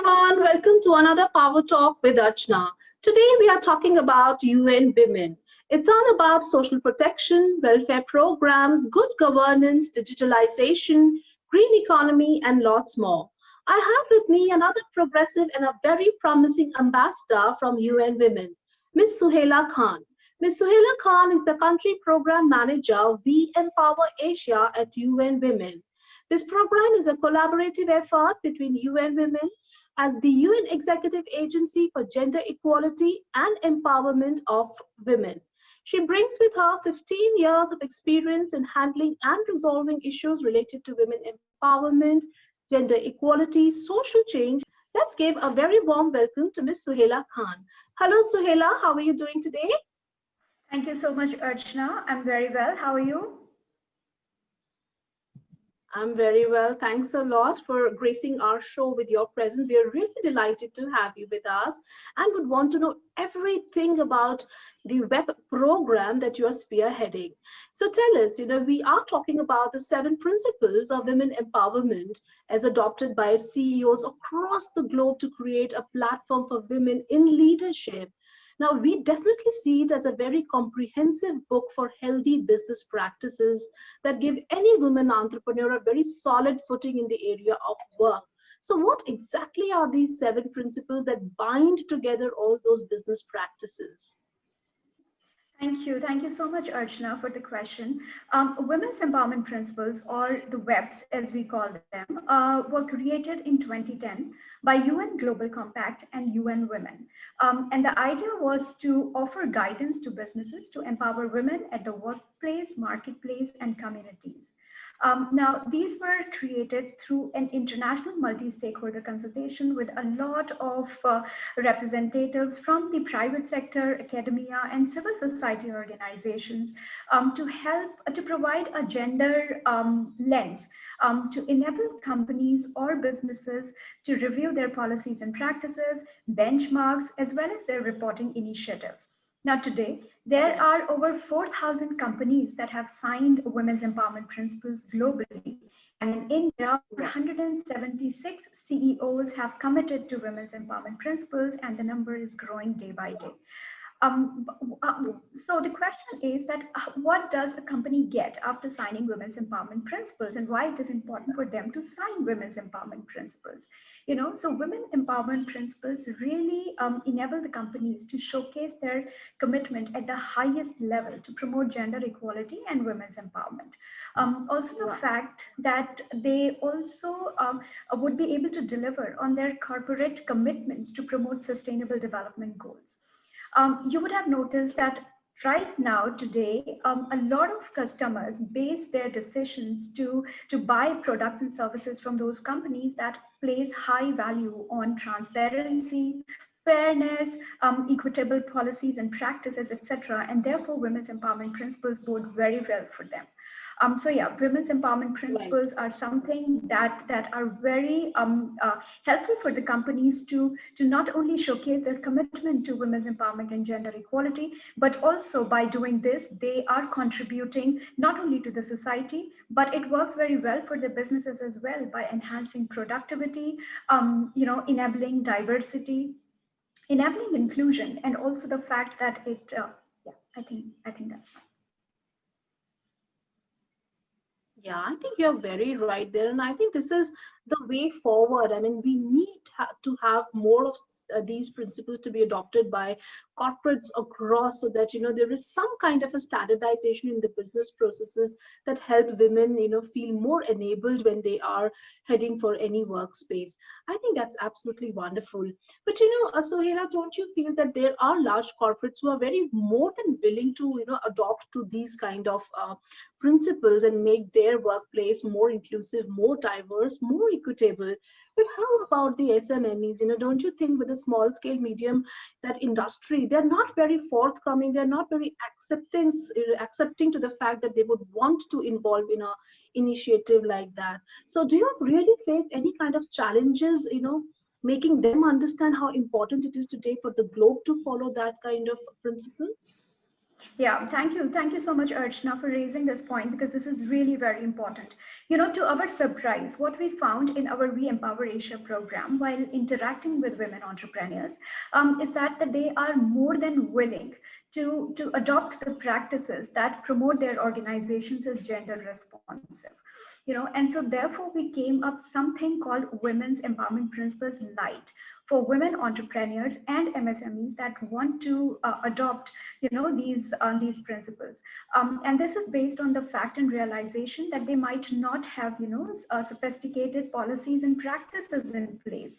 everyone, welcome to another Power Talk with Archana. Today we are talking about UN Women. It's all about social protection, welfare programs, good governance, digitalization, green economy, and lots more. I have with me another progressive and a very promising ambassador from UN Women, Ms. Suhaila Khan. Ms. Suhaila Khan is the country program manager We Empower Asia at UN Women. This program is a collaborative effort between UN Women as the UN Executive Agency for Gender Equality and Empowerment of Women. She brings with her 15 years of experience in handling and resolving issues related to women empowerment, gender equality, social change. Let's give a very warm welcome to Ms. Suhaila Khan. Hello, Suhaila. How are you doing today? Thank you so much, Archana. I'm very well. How are you? I'm very well. Thanks a lot for gracing our show with your presence. We are really delighted to have you with us and would want to know everything about the web program that you are spearheading. So tell us, we are talking about the 7 principles of women empowerment as adopted by CEOs across the globe to create a platform for women in leadership. Now, we definitely see it as a very comprehensive book for healthy business practices that give any woman entrepreneur a very solid footing in the area of work. So, what exactly are these 7 principles that bind together all those business practices? Thank you. Thank you so much, Archana, for the question. Women's Empowerment Principles, or the WEPs as we call them, were created in 2010 by UN Global Compact and UN Women. And the idea was to offer guidance to businesses to empower women at the workplace, marketplace, and communities. Now, these were created through an international multi-stakeholder consultation with a lot of representatives from the private sector, academia, and civil society organizations to help to provide a gender lens to enable companies or businesses to review their policies and practices, benchmarks, as well as their reporting initiatives. Now, today, there are over 4,000 companies that have signed women's empowerment principles globally. And in India, 176 CEOs have committed to women's empowerment principles, and the number is growing day by day. So the question is that what does a company get after signing women's empowerment principles, and why it is important for them to sign women's empowerment principles? So women empowerment principles really enable the companies to showcase their commitment at the highest level to promote gender equality and women's empowerment. Also, the fact that they also would be able to deliver on their corporate commitments to promote sustainable development goals. You would have noticed that right now, today, a lot of customers base their decisions to buy products and services from those companies that place high value on transparency, fairness, equitable policies and practices, etc. And therefore, women's empowerment principles bode very well for them. So yeah, women's empowerment principles are something that are very helpful for the companies to not only showcase their commitment to women's empowerment and gender equality, but also by doing this, they are contributing not only to the society, but it works very well for the businesses as well by enhancing productivity, enabling diversity, enabling inclusion, and also the fact that it, I think that's fine. Yeah, I think you're very right there. And I think this is the way forward. I mean, we need to have more of these principles to be adopted by corporates across so that, there is some kind of a standardization in the business processes that help women, feel more enabled when they are heading for any workspace. I think that's absolutely wonderful. But, Sohera, don't you feel that there are large corporates who are very more than willing to, adopt to these kind of principles and make their workplace more inclusive, more diverse, more equitable? But how about the SMMEs? Don't you think with the small scale, medium, that industry, they're not very forthcoming, they're not very accepting to the fact that they would want to involve in a initiative like that. So do you really face any kind of challenges, making them understand how important it is today for the globe to follow that kind of principles? Yeah, thank you. Thank you so much, Archana, for raising this point because this is really very important. To our surprise, what we found in our We Empower Asia program while interacting with women entrepreneurs is that they are more than willing to adopt the practices that promote their organizations as gender responsive. And so therefore we came up something called Women's Empowerment Principles Light for women entrepreneurs and MSMEs that want to adopt these principles, and this is based on the fact and realization that they might not have sophisticated policies and practices in place.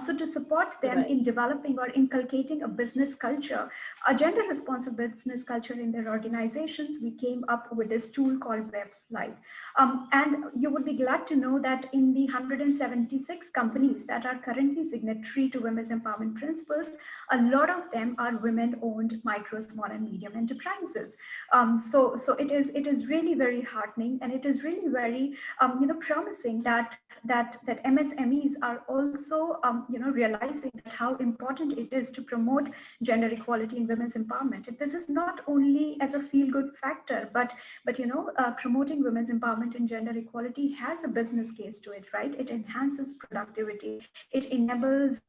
So to support them Right. in developing or inculcating a business culture, a gender responsive business culture in their organizations, we came up with this tool called WebSlide. And you would be glad to know that in the 176 companies that are currently signatory to Women's Empowerment Principles, a lot of them are women-owned micro, small, and medium enterprises. So it is really very heartening, and it is really very promising that MSMEs are also realizing that how important it is to promote gender equality and women's empowerment. This is not only as a feel-good factor, but promoting women's empowerment and gender equality has a business case to it, right? It enhances productivity. It enables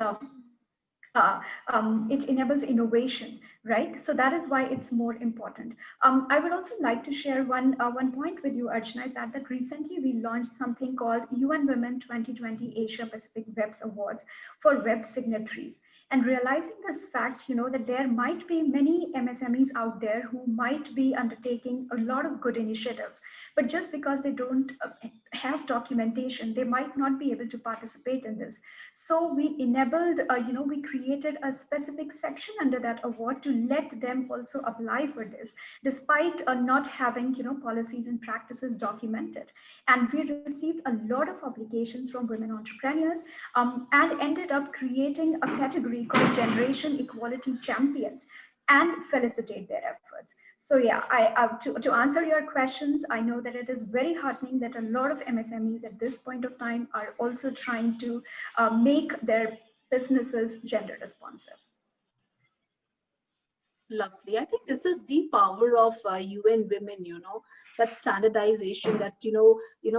innovation, right? So that is why it's more important. I would also like to share one point with you, Archana, is that recently we launched something called UN Women 2020 Asia Pacific Webs Awards for web signatories. And realizing this fact, that there might be many MSMEs out there who might be undertaking a lot of good initiatives, but just because they don't have documentation, they might not be able to participate in this. So we created a specific section under that award to let them also apply for this, despite not having, policies and practices documented. And we received a lot of applications from women entrepreneurs, and ended up creating a category called Generation Equality Champions and felicitate their efforts. So yeah, to answer your questions, I know that it is very heartening that a lot of MSMEs at this point of time are also trying to make their businesses gender responsive. Lovely. I think this is the power of UN Women, that standardization, that,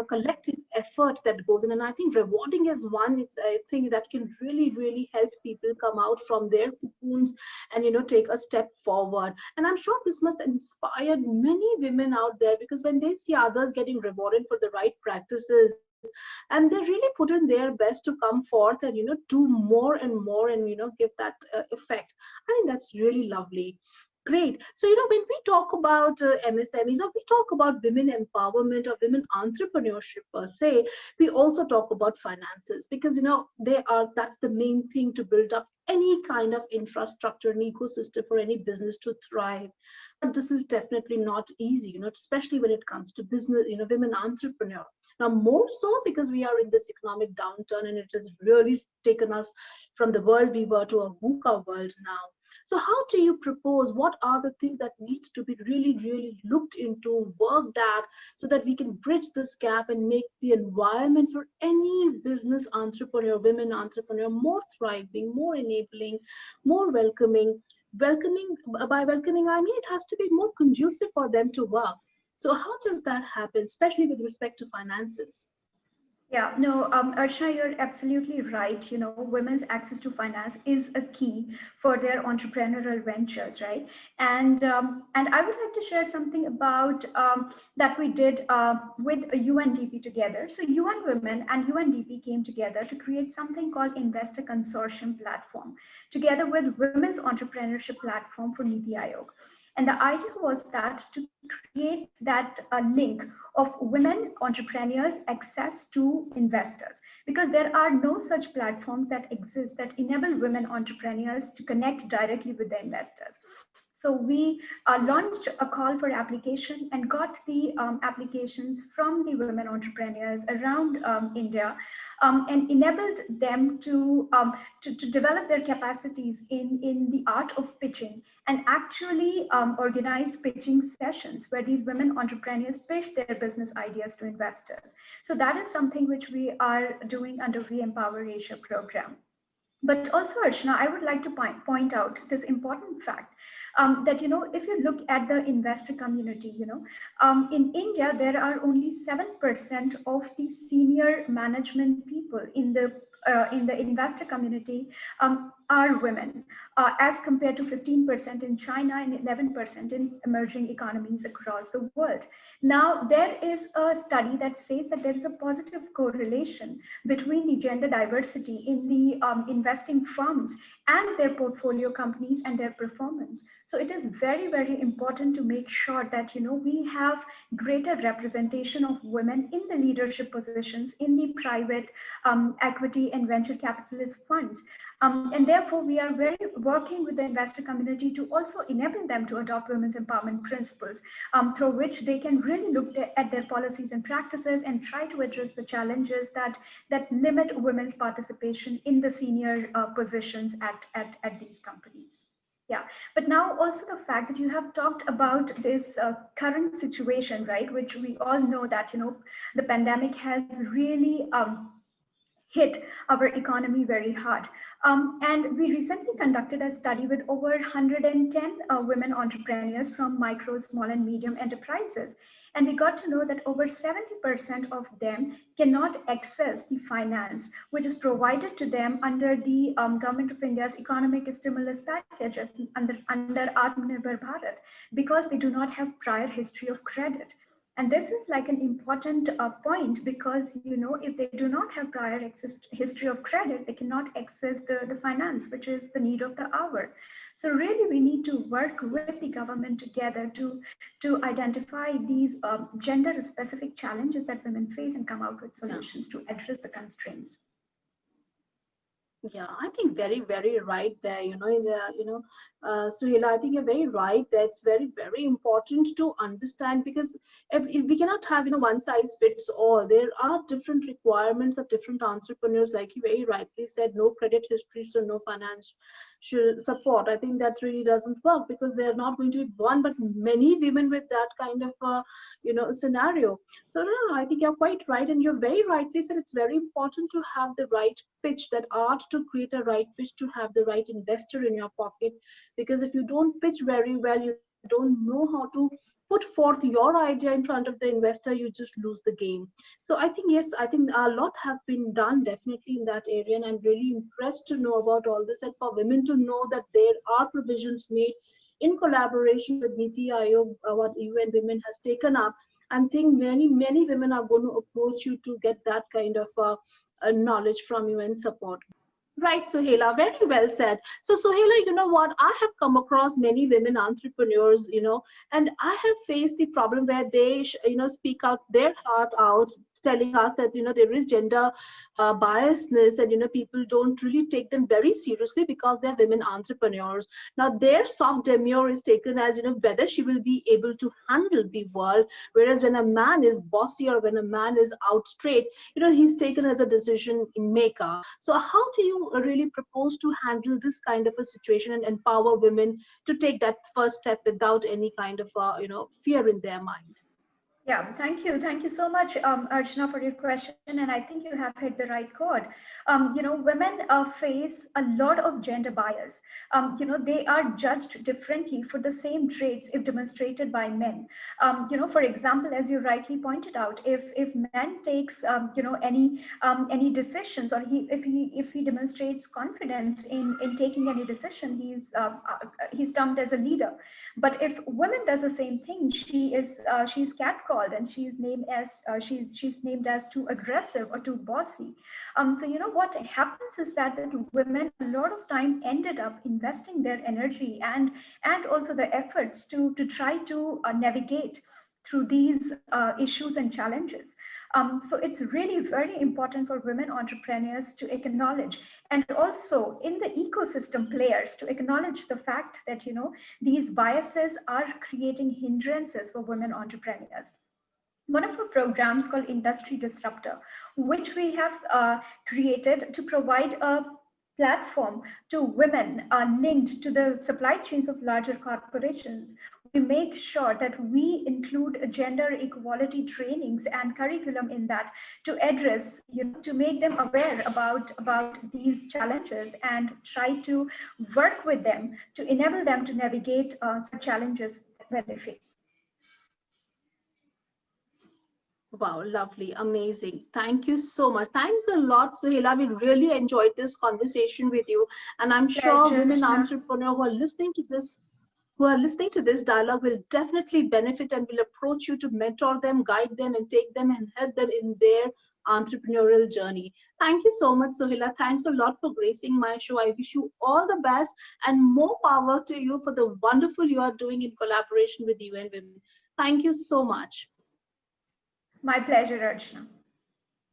collective effort that goes in. And I think rewarding is one thing that can really, really help people come out from their cocoons and, take a step forward. And I'm sure this must inspire many women out there, because when they see others getting rewarded for the right practices, and they really put in their best to come forth and, do more and more and, give that effect. I think that's really lovely. Great. So, when we talk about MSMEs, or we talk about women empowerment or women entrepreneurship per se, we also talk about finances, because, that's the main thing to build up any kind of infrastructure and ecosystem for any business to thrive. But this is definitely not easy, especially when it comes to business, women entrepreneur. Now, more so because we are in this economic downturn, and it has really taken us from the world we were to a VUCA world now. So how do you propose, what are the things that needs to be really, really looked into, worked at, so that we can bridge this gap and make the environment for any business entrepreneur, women entrepreneur, more thriving, more enabling, more welcoming? By welcoming, I mean it has to be more conducive for them to work. So how does that happen, especially with respect to finances? Yeah, no, Archana, you're absolutely right. Women's access to finance is a key for their entrepreneurial ventures, right? And I would like to share something about that we did with UNDP together. So UN Women and UNDP came together to create something called Investor Consortium Platform, together with Women's Entrepreneurship Platform for Niti Aayog. And the idea was that to create that link of women entrepreneurs access to investors, because there are no such platforms that exist that enable women entrepreneurs to connect directly with the investors. So we launched a call for application and got the applications from the women entrepreneurs around India, and enabled them to develop their capacities in the art of pitching, and actually organized pitching sessions where these women entrepreneurs pitch their business ideas to investors. So that is something which we are doing under We Empower Asia program. But also, Archana, I would like to point out this important fact that, if you look at the investor community, in India, there are only 7% of the senior management people in the investor community are women, as compared to 15% in China and 11% in emerging economies across the world. Now, there is a study that says that there is a positive correlation between the gender diversity in the investing firms and their portfolio companies and their performance. So it is very, very important to make sure that we have greater representation of women in the leadership positions in the private equity and venture capitalist funds. And therefore, we are very working with the investor community to also enable them to adopt women's empowerment principles, through which they can really look at their policies and practices and try to address the challenges that limit women's participation in the senior positions at these companies. Yeah, but now also the fact that you have talked about this current situation, right, which we all know that, the pandemic has really hit our economy very hard. And we recently conducted a study with over 110 women entrepreneurs from micro, small, and medium enterprises. And we got to know that over 70% of them cannot access the finance, which is provided to them under the Government of India's economic stimulus package under Atmanirbhar Bharat, because they do not have prior history of credit. And this is like an important point, because if they do not have prior history of credit, they cannot access the finance, which is the need of the hour. So really, we need to work with the government together to identify these gender-specific challenges that women face and come out with solutions to address the constraints. Yeah, I think very, very right there. Suhaila, I think you're very right. That's very, very important to understand, because if we cannot have, one size fits all. There are different requirements of different entrepreneurs, like you very rightly said, no credit history, so no financial support. I think that really doesn't work, because there are not going to be one, but many women with that kind of, scenario. So no, I think you're quite right, and you're very rightly said it's very important to have the right pitch, that art to create a right pitch, to have the right investor in your pocket. Because if you don't pitch very well, you don't know how to put forth your idea in front of the investor, you just lose the game. So I think, yes, I think a lot has been done definitely in that area, and I'm really impressed to know about all this, and for women to know that there are provisions made in collaboration with Niti Aayog, what UN Women has taken up. I think many women are going to approach you to get that kind of knowledge from you and support. Right, Suhaila, very well said. So, Suhaila, you know what? I have come across many women entrepreneurs, and I have faced the problem where they, speak out their heart out, telling us that, there is gender biasness, and, people don't really take them very seriously because they're women entrepreneurs. Now, their soft demure is taken as, whether she will be able to handle the world. Whereas when a man is bossy, or when a man is out straight, he's taken as a decision maker. So how do you really propose to handle this kind of a situation and empower women to take that first step without any kind of fear in their mind? Yeah, thank you. Thank you so much, Archana, for your question. And I think you have hit the right chord. Women face a lot of gender bias. They are judged differently for the same traits if demonstrated by men. For example, as you rightly pointed out, if man takes, any decisions, or if he demonstrates confidence in taking any decision, he's termed as a leader. But if women does the same thing, she's catcalled, and she's named as too aggressive or too bossy. So what happens is that women a lot of time ended up investing their energy and also the efforts to try to navigate through these issues and challenges. So it's really very important for women entrepreneurs to acknowledge, and also in the ecosystem players to acknowledge the fact that these biases are creating hindrances for women entrepreneurs. One of our programs called Industry Disruptor, which we have created to provide a platform to women linked to the supply chains of larger corporations, we make sure that we include gender equality trainings and curriculum in that to address, to make them aware about these challenges and try to work with them to enable them to navigate such challenges when they face. Wow, lovely, amazing. Thank you so much. Thanks a lot, Suhaila. We really enjoyed this conversation with you. And I'm sure Pleasure, women Rachna. entrepreneurs who are listening to this dialogue will definitely benefit and will approach you to mentor them, guide them, and take them and help them in their entrepreneurial journey. Thank you so much, Sohila. Thanks a lot for gracing my show. I wish you all the best and more power to you for the wonderful you are doing in collaboration with UN Women. Thank you so much. My pleasure, Archana.